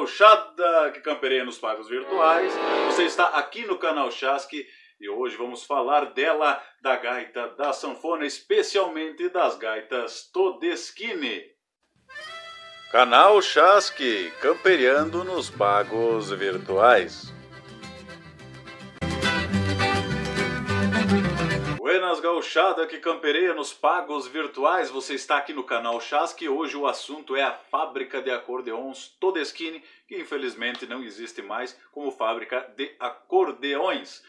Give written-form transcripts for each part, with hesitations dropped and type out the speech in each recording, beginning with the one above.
gauchada que campereia nos pagos virtuais. Você está aqui no canal Chasque e hoje vamos falar dela, da gaita da sanfona, especialmente das gaitas Todeschini. Canal Chasque, camperiando nos pagos virtuais. Buenas gauchada que campereia nos pagos virtuais, você está aqui no canal Chasque e hoje o assunto é a fábrica de acordeões Todeschini, que infelizmente não existe mais como fábrica de acordeões.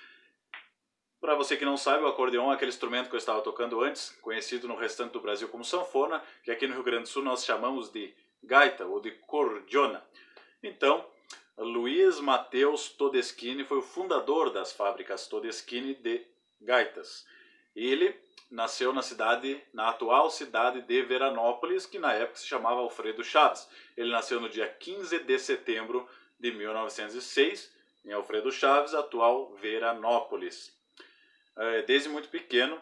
Para você que não sabe, o acordeão é aquele instrumento que eu estava tocando antes, conhecido no restante do Brasil como sanfona, que aqui no Rio Grande do Sul nós chamamos de gaita ou de cordiona. Então, Luiz Mateus Todeschini foi o fundador das fábricas Todeschini de gaitas. Ele nasceu na atual cidade de Veranópolis, que na época se chamava Alfredo Chaves. Ele nasceu no dia 15 de setembro de 1906, em Alfredo Chaves, atual Veranópolis. Desde muito pequeno,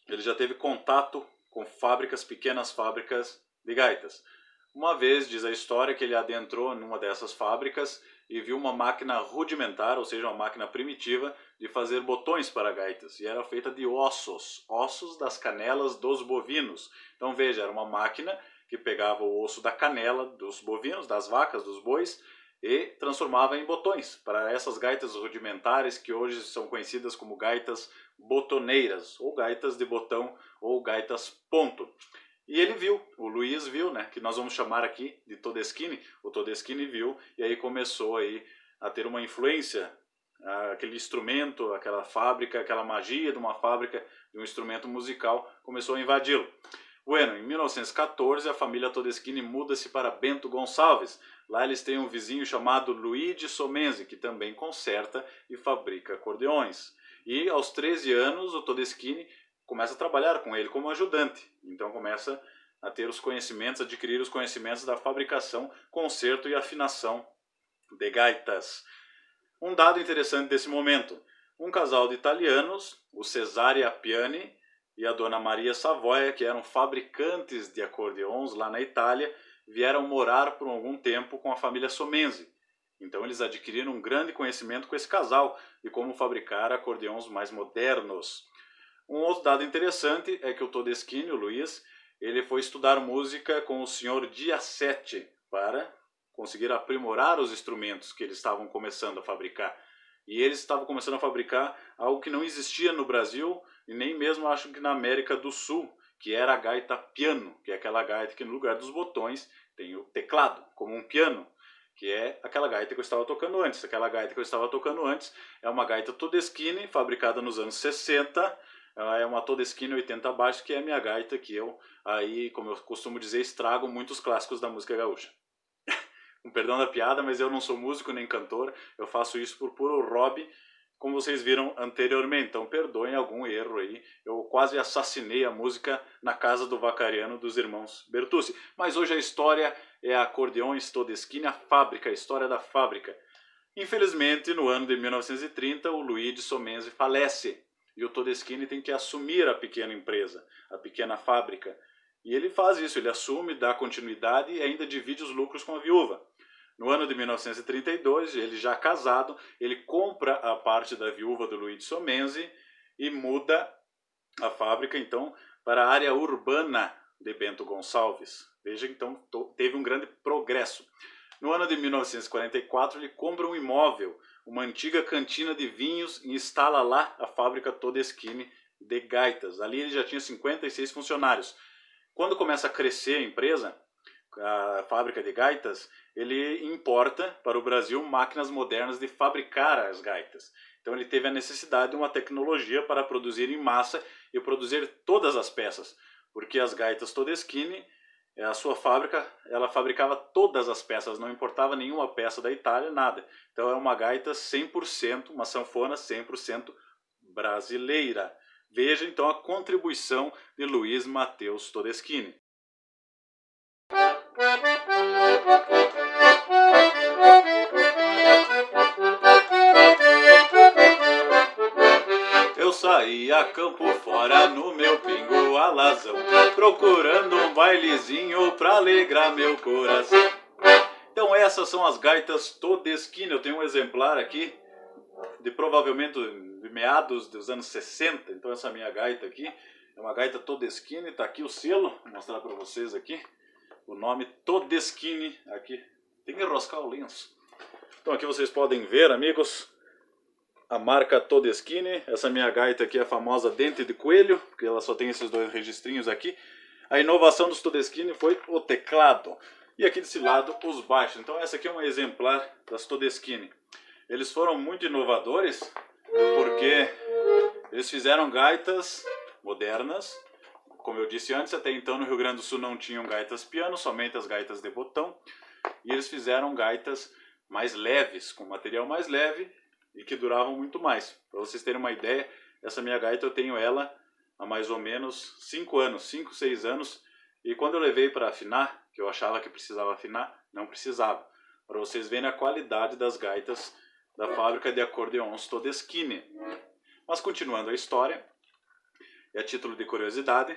ele já teve contato com pequenas fábricas de gaitas. Uma vez, diz a história, que ele adentrou numa dessas fábricas e viu uma máquina rudimentar, ou seja, uma máquina primitiva, de fazer botões para gaitas. E era feita de ossos das canelas dos bovinos. Então veja, era uma máquina que pegava o osso da canela dos bovinos, das vacas, dos bois, e transformava em botões para essas gaitas rudimentares que hoje são conhecidas como gaitas botoneiras, ou gaitas de botão, ou gaitas ponto. E ele viu, o Luiz viu, né, que nós vamos chamar aqui de Todeschini, o Todeschini viu, e aí começou aí a ter uma influência, aquele instrumento, aquela fábrica, aquela magia de uma fábrica, de um instrumento musical, começou a invadi-lo. Bueno, em 1914 a família Todeschini muda-se para Bento Gonçalves. Lá eles têm um vizinho chamado Luigi Somenzi, que também conserta e fabrica acordeões. E aos 13 anos o Todeschini começa a trabalhar com ele como ajudante. Então começa a ter os conhecimentos, adquirir os conhecimentos da fabricação, conserto e afinação de gaitas. Um dado interessante desse momento: um casal de italianos, o Cesare Appiani e a dona Maria Savoia, que eram fabricantes de acordeões lá na Itália, vieram morar por algum tempo com a família Somenzi. Então eles adquiriram um grande conhecimento com esse casal de como fabricar acordeões mais modernos. Um outro dado interessante é que o Todeschini, o Luiz, ele foi estudar música com o senhor Diacete para conseguir aprimorar os instrumentos que eles estavam começando a fabricar. E eles estavam começando a fabricar algo que não existia no Brasil e nem mesmo acho que na América do Sul, que era a gaita piano, que é aquela gaita que no lugar dos botões tem o teclado, como um piano, que é aquela gaita que eu estava tocando antes. Aquela gaita que eu estava tocando antes é uma gaita Todeschini, fabricada nos anos 60, é uma Todeschini 80 baixo, que é a minha gaita que eu, aí, como eu costumo dizer, estrago muitos clássicos da música gaúcha. Com perdão da piada, mas eu não sou músico nem cantor, eu faço isso por puro hobby, como vocês viram anteriormente, então perdoem algum erro aí, eu quase assassinei a música na casa do Vacariano dos irmãos Bertucci. Mas hoje a história é a acordeões Todeschini, a fábrica, a história da fábrica. Infelizmente, no ano de 1930, o Luigi Somenzi falece, e o Todeschini tem que assumir a pequena empresa, a pequena fábrica. E ele faz isso, ele assume, dá continuidade e ainda divide os lucros com a viúva. No ano de 1932, ele já casado, ele compra a parte da viúva do Luigi Somenzi e muda a fábrica, então, para a área urbana de Bento Gonçalves. Veja, então, teve um grande progresso. No ano de 1944, ele compra um imóvel, uma antiga cantina de vinhos, e instala lá a fábrica Todeschini de gaitas. Ali ele já tinha 56 funcionários. Quando começa a crescer a empresa, a fábrica de gaitas, ele importa para o Brasil máquinas modernas de fabricar as gaitas. Então ele teve a necessidade de uma tecnologia para produzir em massa e produzir todas as peças, porque as gaitas Todeschini, a sua fábrica, ela fabricava todas as peças, não importava nenhuma peça da Itália, nada. Então é uma gaita 100%, uma sanfona 100% brasileira. Veja então a contribuição de Luiz Mateus Todeschini. Eu saí a campo fora no meu pingo alazão, procurando um bailezinho pra alegrar meu coração. Então essas são as gaitas Todeschini. Eu tenho um exemplar aqui de provavelmente de meados dos anos 60. Então essa minha gaita aqui é uma gaita Todeschini. Está aqui o selo, vou mostrar para vocês aqui. O nome Todeschini aqui. Tem que enroscar o lenço. Então aqui vocês podem ver, amigos, a marca Todeschini. Essa minha gaita aqui é a famosa dente de coelho, porque ela só tem esses dois registrinhos aqui. A inovação dos Todeschini foi o teclado. E aqui desse lado os baixos. Então essa aqui é um exemplar das Todeschini. Eles foram muito inovadores porque eles fizeram gaitas modernas. Como eu disse antes, até então no Rio Grande do Sul não tinham gaitas piano, somente as gaitas de botão. E eles fizeram gaitas mais leves, com material mais leve e que duravam muito mais. Para vocês terem uma ideia, essa minha gaita eu tenho ela há mais ou menos 5 anos, 5, 6 anos. E quando eu levei para afinar, que eu achava que precisava afinar, não precisava. Para vocês verem a qualidade das gaitas da fábrica de acordeons Todeschini. Mas continuando a história, e a título de curiosidade,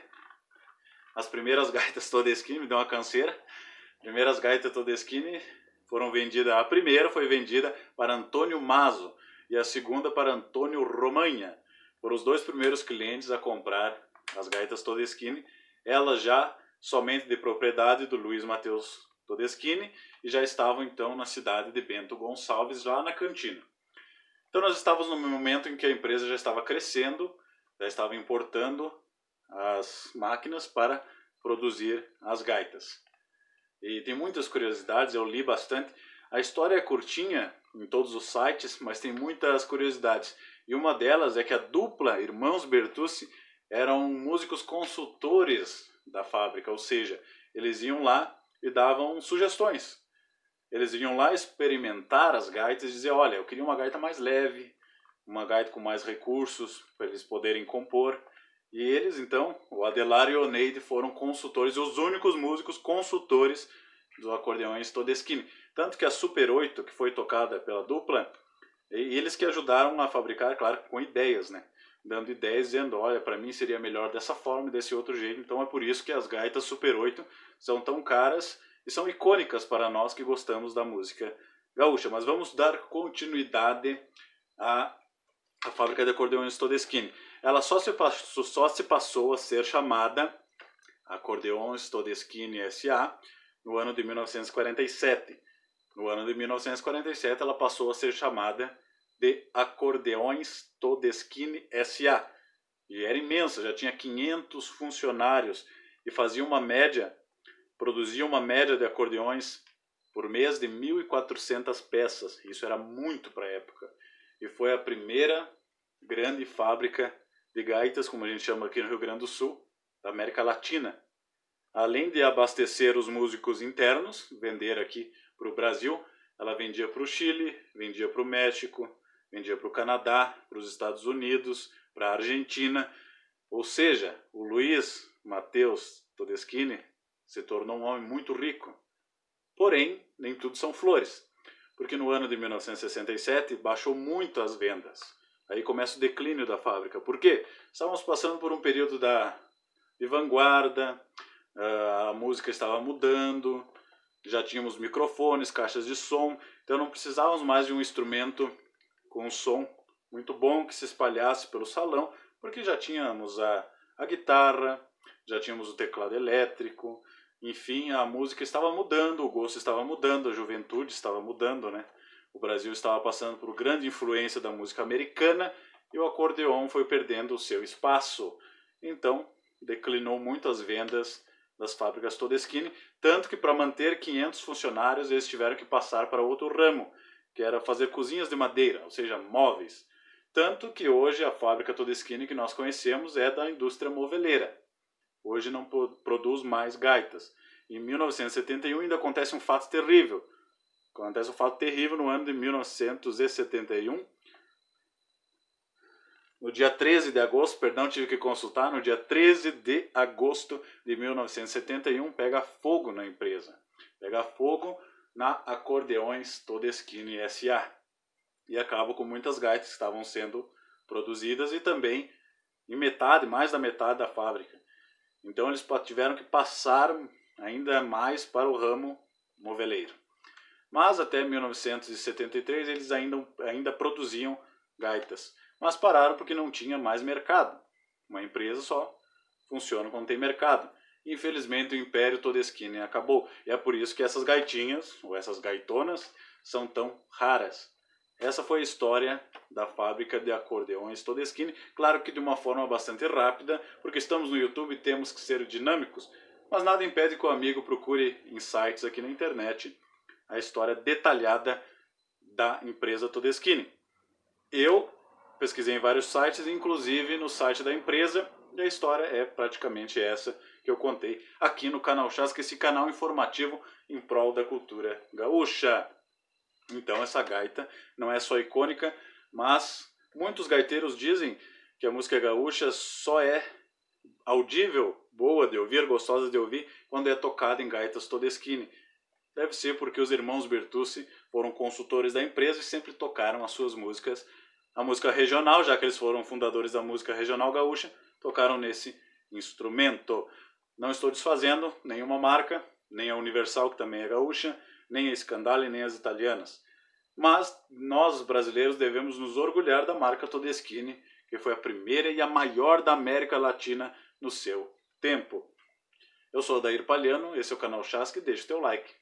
as primeiras gaitas Todeschini, me deu uma canseira, as primeiras gaitas Todeschini foram vendidas, a primeira foi vendida para Antônio Maso e a segunda para Antônio Romanha. Foram os dois primeiros clientes a comprar as gaitas Todeschini, elas já somente de propriedade do Luiz Matheus Todeschini e já estavam então na cidade de Bento Gonçalves, lá na cantina. Então nós estávamos no momento em que a empresa já estava crescendo, já estava importando as máquinas para produzir as gaitas. E tem muitas curiosidades, eu li bastante. A história é curtinha em todos os sites, mas tem muitas curiosidades. E uma delas é que a dupla Irmãos Bertucci eram músicos consultores da fábrica, ou seja, eles iam lá e davam sugestões. Eles iam lá experimentar as gaitas e dizer, olha, eu queria uma gaita mais leve, uma gaita com mais recursos para eles poderem compor. E eles, então, o Adelário e o Neide foram consultores, os únicos músicos consultores dos acordeões Todeschini. Tanto que a Super 8, que foi tocada pela dupla, e eles que ajudaram a fabricar, claro, com ideias, né? Dando ideias, dizendo, olha, para mim seria melhor dessa forma e desse outro jeito. Então é por isso que as gaitas Super 8 são tão caras e são icônicas para nós que gostamos da música gaúcha. Mas vamos dar continuidade à fábrica de acordeões Todeschini. Ela só se passou a ser chamada Acordeões Todeschini S.A. no ano de 1947. No ano de 1947 ela passou a ser chamada de Acordeões Todeschini S.A. E era imensa, já tinha 500 funcionários e fazia uma média, produzia uma média de acordeões por mês de 1.400 peças. Isso era muito para a época. E foi a primeira grande fábrica de gaitas, como a gente chama aqui no Rio Grande do Sul, da América Latina. Além de abastecer os músicos internos, vender aqui para o Brasil, ela vendia para o Chile, vendia para o México, vendia para o Canadá, para os Estados Unidos, para a Argentina. Ou seja, o Luiz Matheus Todeschini se tornou um homem muito rico. Porém, nem tudo são flores, porque no ano de 1967 baixou muito as vendas. Aí começa o declínio da fábrica. Por quê? Estávamos passando por um período de vanguarda, a música estava mudando, já tínhamos microfones, caixas de som, então não precisávamos mais de um instrumento com um som muito bom que se espalhasse pelo salão, porque já tínhamos a guitarra, já tínhamos o teclado elétrico, enfim, a música estava mudando, o gosto estava mudando, a juventude estava mudando, né? O Brasil estava passando por grande influência da música americana e o acordeon foi perdendo o seu espaço. Então, declinou muito as vendas das fábricas Todeschini, tanto que para manter 500 funcionários eles tiveram que passar para outro ramo, que era fazer cozinhas de madeira, ou seja, móveis. Tanto que hoje a fábrica Todeschini que nós conhecemos é da indústria moveleira. Hoje não produz mais gaitas. Em 1971 ainda acontece um fato terrível. Acontece um fato terrível no ano de 1971. No dia 13 de agosto, perdão, tive que consultar, no dia 13 de agosto de 1971, pega fogo na empresa. Pega fogo na Acordeões Todeschini S.A. E acaba com muitas gaitas que estavam sendo produzidas e também em metade, mais da metade da fábrica. Então eles tiveram que passar ainda mais para o ramo moveleiro. Mas até 1973 eles ainda produziam gaitas. Mas pararam porque não tinha mais mercado. Uma empresa só funciona quando tem mercado. Infelizmente o Império Todeschini acabou. E é por isso que essas gaitinhas, ou essas gaitonas, são tão raras. Essa foi a história da fábrica de acordeões Todeschini. Claro que de uma forma bastante rápida, porque estamos no YouTube e temos que ser dinâmicos. Mas nada impede que o amigo procure em sites aqui na internet a história detalhada da empresa Todeschini. Eu pesquisei em vários sites, inclusive no site da empresa, e a história é praticamente essa que eu contei aqui no canal Chasque, esse canal informativo em prol da cultura gaúcha. Então essa gaita não é só icônica, mas muitos gaiteiros dizem que a música gaúcha só é audível, boa de ouvir, gostosa de ouvir, quando é tocada em gaitas Todeschini. Deve ser porque os irmãos Bertucci foram consultores da empresa e sempre tocaram as suas músicas. A música regional, já que eles foram fundadores da música regional gaúcha, tocaram nesse instrumento. Não estou desfazendo nenhuma marca, nem a Universal, que também é gaúcha, nem a Scandale, nem as italianas. Mas nós, brasileiros, devemos nos orgulhar da marca Todeschini, que foi a primeira e a maior da América Latina no seu tempo. Eu sou o Adair Palhano, esse é o canal Chasque, deixa o teu like.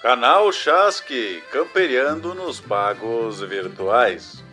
Canal Chasque, camperiando nos pagos virtuais.